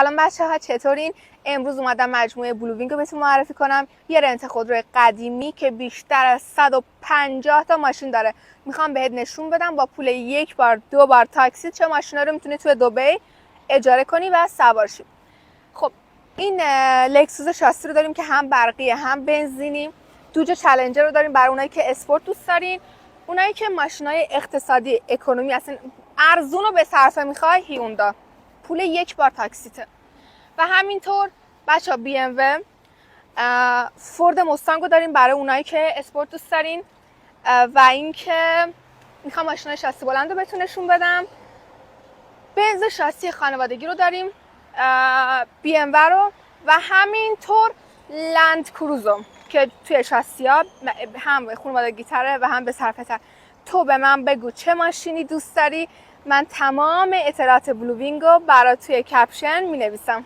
سلام بچه‌ها، چطورین؟ امروز اومدم مجموعه بلووینگ رو بهتون معرفی کنم. یه رنت خودرو قدیمی که بیشتر از 150 تا ماشین داره. میخوام بهت نشون بدم با پول یک بار دو بار تاکسی چه ماشینا رو میتونی توی دبی اجاره کنی و سوار شی. خب این لکسوس شاسی رو داریم که هم برقیه هم بنزینی. دوجا چالنجر رو داریم برای اونایی که اسپورت دوست دارین. اونایی که ماشینای اقتصادی اکونومی اصلا ارزون رو به صرفه میخوای، هیوندا پول یک بار تاکسیته. و همینطور بچه ها بی ام و فورد مستنگ رو داریم برای اونایی که اسپورت دوست دارین. و اینکه میخوام ماشین شاسی بلند رو بهتون نشون بدم. بنز شاسی خانوادگی رو داریم، بی ام و رو، و همینطور لند کروزو که توی شاسی ها هم خانوادگی تره و هم به صرفه تر. تو به من بگو چه ماشینی دوست داری، من تمام اطلاعات بلووینگ رو برات توی کپشن می نویسم.